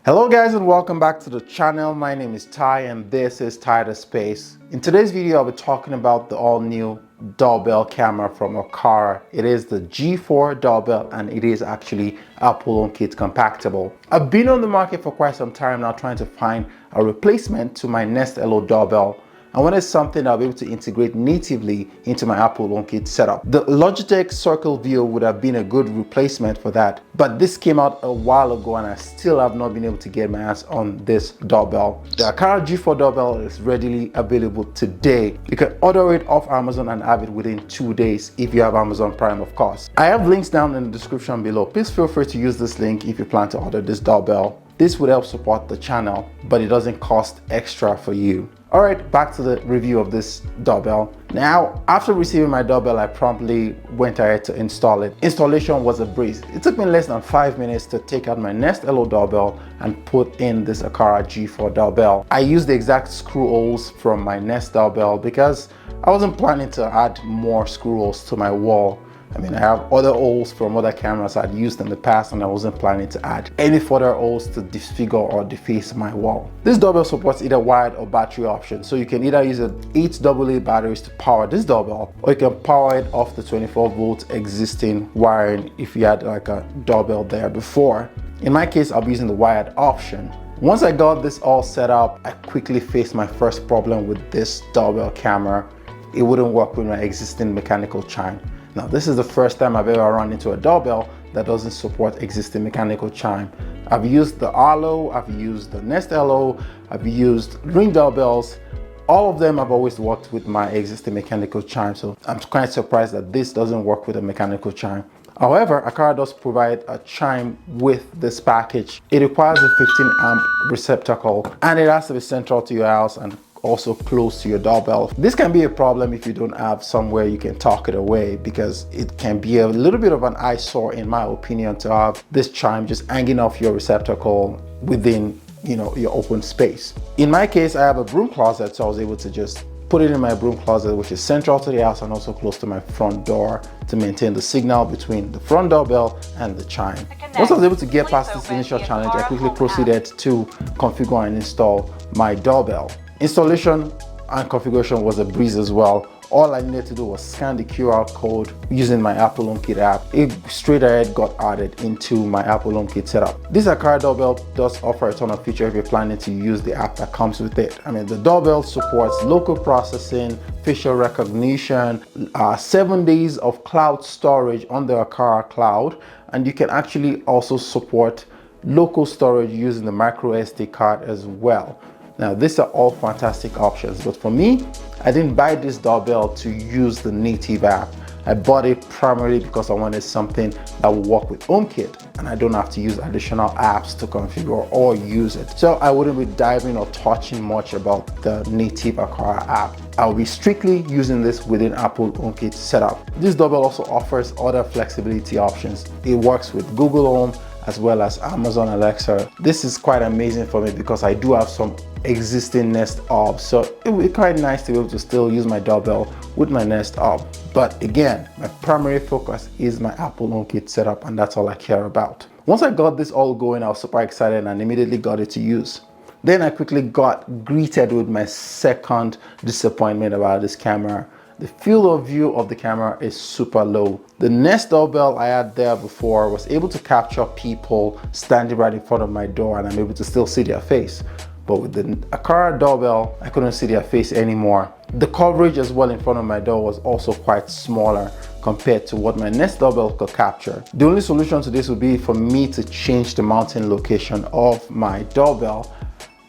Hello guys and welcome back to the channel. My name is Ty and this is Ty the Space. In today's video I'll be talking about the all-new doorbell camera from Aqara. It is the G4 Doorbell and it is actually Apple HomeKit compatible. I've been on the market for quite some time now trying to find a replacement to my Nest Hello doorbell. I wanted something I'll be able to integrate natively into my Apple HomeKit setup. The Logitech Circle View would have been a good replacement for that, but this came out a while ago and I still have not been able to get my hands on this doorbell. The Aqara G4 Doorbell is readily available today. You can order it off Amazon and have it within 2 days if you have Amazon Prime, of course. I have links down in the description below. Please feel free to use this link if you plan to order this doorbell. This would help support the channel, but it doesn't cost extra for you. All right, back to the review of this doorbell. Now, after receiving my doorbell, I promptly went ahead to install it. Installation was a breeze. It took me less than 5 minutes to take out my Nest Hello doorbell and put in this Aqara G4 doorbell. I used the exact screw holes from my Nest doorbell because I wasn't planning to add more screw holes to my wall. I mean, I have other holes from other cameras I'd used in the past and I wasn't planning to add any further holes to disfigure or deface my wall. This doorbell supports either wired or battery option, so you can either use 8 AA batteries to power this doorbell or you can power it off the 24-volt existing wiring if you had like a doorbell there before. In my case, I'll be using the wired option. Once I got this all set up, I quickly faced my first problem with this doorbell camera. It wouldn't work with my existing mechanical chime. Now, this is the first time I've ever run into a doorbell that doesn't support existing mechanical chime. I've used the Arlo, I've used the Nest Hello, I've used Ring doorbells. All of them have always worked with my existing mechanical chime, so I'm quite surprised that this doesn't work with a mechanical chime. However, Aqara does provide a chime with this package. It requires a 15 amp receptacle and it has to be central to your house and also close to your doorbell. This can be a problem if you don't have somewhere you can tuck it away, because it can be a little bit of an eyesore, in my opinion, to have this chime just hanging off your receptacle within, your open space. In my case, I have a broom closet, so I was able to just put it in my broom closet, which is central to the house and also close to my front door to maintain the signal between the front doorbell and the chime. Once I was able to get past this initial challenge, I quickly proceeded to configure and install my doorbell. Installation and configuration was a breeze as well. All I needed to do was scan the QR code using my Apple HomeKit app. It straight ahead got added into my Apple HomeKit setup. This Aqara doorbell does offer a ton of features if you're planning to use the app that comes with it. I mean, the doorbell supports local processing, facial recognition, 7 days of cloud storage on the Aqara cloud, and you can actually also support local storage using the micro SD card as well. Now, these are all fantastic options, but for me, I didn't buy this doorbell to use the native app. I bought it primarily because I wanted something that would work with HomeKit and I don't have to use additional apps to configure or use it. So I wouldn't be diving or touching much about the native Aqara app. I'll be strictly using this within Apple HomeKit setup. This doorbell also offers other flexibility options. It works with Google Home as well as Amazon Alexa. This is quite amazing for me because I do have some existing Nest Hub, so it would be quite nice to be able to still use my doorbell with my Nest Hub. But again, my primary focus is my Apple HomeKit setup and that's all I care about. Once I got this all going, I was super excited and immediately got it to use. Then I quickly got greeted with my second disappointment about this camera. The field of view of the camera is super low. The Nest doorbell I had there before was able to capture people standing right in front of my door and I'm able to still see their face. But with the Aqara doorbell, I couldn't see their face anymore. The coverage as well in front of my door was also quite smaller compared to what my Nest doorbell could capture. The only solution to this would be for me to change the mounting location of my doorbell.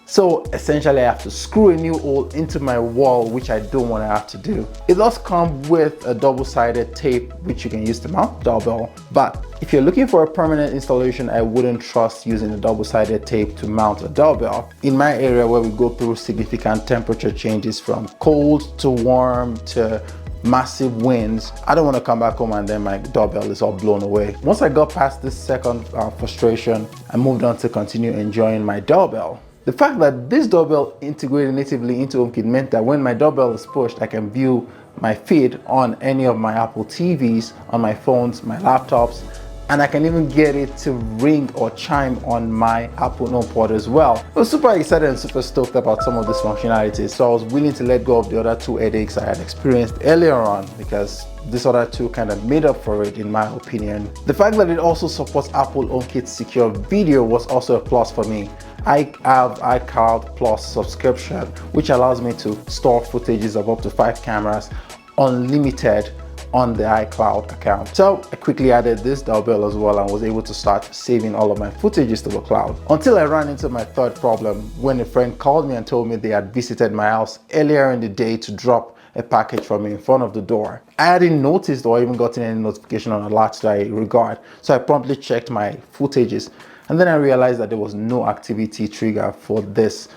So essentially I have to screw a new hole into my wall, which I don't want to have to do. It does come with a double-sided tape which you can use to mount the doorbell, but if you're looking for a permanent installation, I wouldn't trust using a double-sided tape to mount a doorbell. In my area where we go through significant temperature changes from cold to warm to massive winds, I don't want to come back home and then my doorbell is all blown away. Once I got past this second frustration, I moved on to continue enjoying my doorbell. The fact that this doorbell integrated natively into HomeKit meant that when my doorbell is pushed, I can view my feed on any of my Apple TVs, on my phones, my laptops, and I can even get it to ring or chime on my Apple HomePod as well. I was super excited and super stoked about some of these functionalities, so I was willing to let go of the other two headaches I had experienced earlier on, because this other two kind of made up for it in my opinion. The fact that it also supports Apple HomeKit Secure Video was also a plus for me. I have iCloud Plus subscription, which allows me to store footages of up to 5 cameras unlimited on the iCloud account. So I quickly added this doorbell as well and was able to start saving all of my footages to the cloud. Until I ran into my third problem when a friend called me and told me they had visited my house earlier in the day to drop a package for me in front of the door. I hadn't noticed or even gotten any notification on alerts that I regard, so I promptly checked my footages, and then I realized that there was no activity trigger for this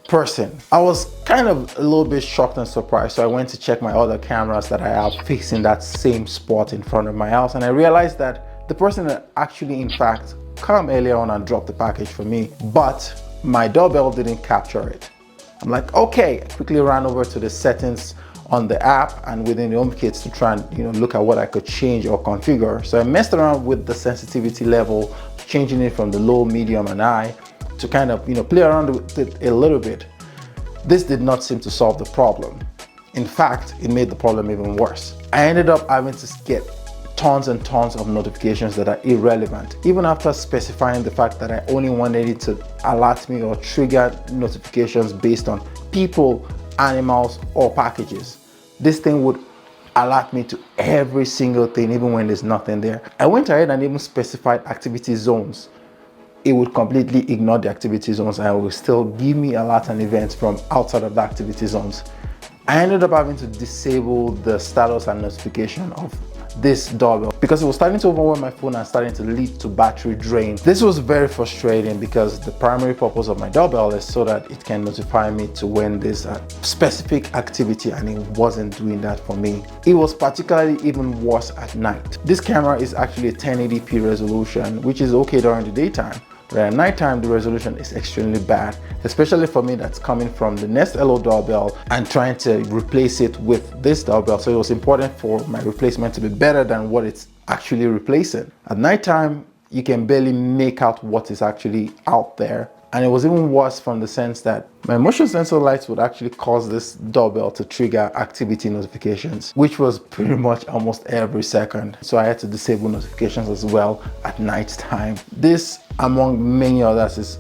person. I was kind of a little bit shocked and surprised, so I went to check my other cameras that I have facing that same spot in front of my house, and I realized that the person had actually in fact come earlier on and dropped the package for me, but my doorbell didn't capture it. I'm like, okay. I quickly ran over to the settings on the app and within the HomeKit to try and look at what I could change or configure. So I messed around with the sensitivity level, changing it from the low, medium, and high to kind of play around with it a little bit. This did not seem to solve the problem. In fact, it made the problem even worse. I ended up having to get tons and tons of notifications that are irrelevant, even after specifying the fact that I only wanted it to alert me or trigger notifications based on people, animals, or packages. This thing would alert me to every single thing, even when there's nothing there. I went ahead and even specified activity zones. It would completely ignore the activity zones and it will still give me alerts and events from outside of the activity zones. I ended up having to disable the status and notification of this doorbell because it was starting to overwhelm my phone and starting to lead to battery drain. This was very frustrating because the primary purpose of my doorbell is so that it can notify me to when there's a specific activity, and it wasn't doing that for me. It was particularly even worse at night. This camera is actually a 1080p resolution, which is okay during the daytime. But at nighttime, the resolution is extremely bad, especially for me that's coming from the Nest Hello doorbell and trying to replace it with this doorbell. So it was important for my replacement to be better than what it's actually replacing. At nighttime, you can barely make out what is actually out there. And it was even worse from the sense that my motion sensor lights would actually cause this doorbell to trigger activity notifications, which was pretty much almost every second. So I had to disable notifications as well at night time. This, among many others, is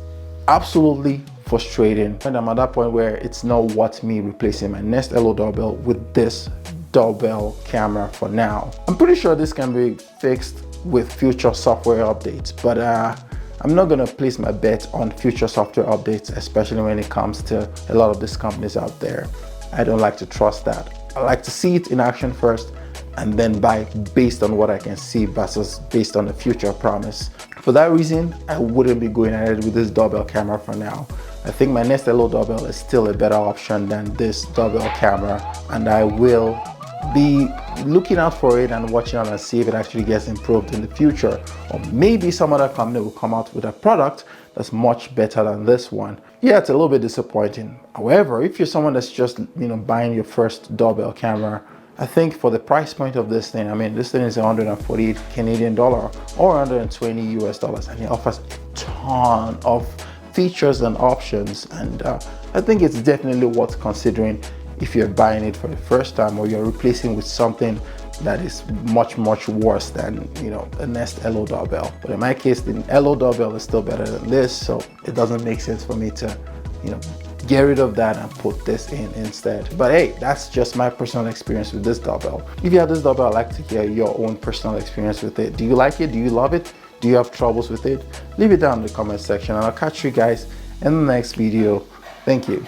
absolutely frustrating. And I'm at that point where it's not worth me replacing my Nest Hello doorbell with this doorbell camera for now. I'm pretty sure this can be fixed with future software updates, but I'm not gonna place my bet on future software updates, especially when it comes to a lot of these companies out there. I don't like to trust that. I like to see it in action first and then buy based on what I can see versus based on the future promise. For that reason, I wouldn't be going ahead with this doorbell camera for now. I think my Nest Hello doorbell is still a better option than this doorbell camera, and I will be looking out for it and watching out and see if it actually gets improved in the future, or maybe some other company will come out with a product that's much better than this one. Yeah, it's a little bit disappointing. However, if you're someone that's just buying your first doorbell camera, I think for the price point of this thing, I mean, this thing is 148 Canadian dollar or 120 US dollars, and it offers a ton of features and options, and I think it's definitely worth considering if you're buying it for the first time or you're replacing with something that is much worse than a Nest Hello doorbell. But in my case, the Hello doorbell is still better than this, so it doesn't make sense for me to get rid of that and put this in instead. But hey, that's just my personal experience with this doorbell. If you have this doorbell, I'd like to hear your own personal experience with it. Do you like it? Do you love it? Do you have troubles with it? Leave it down in the comment section, and I'll catch you guys in the next video. Thank you.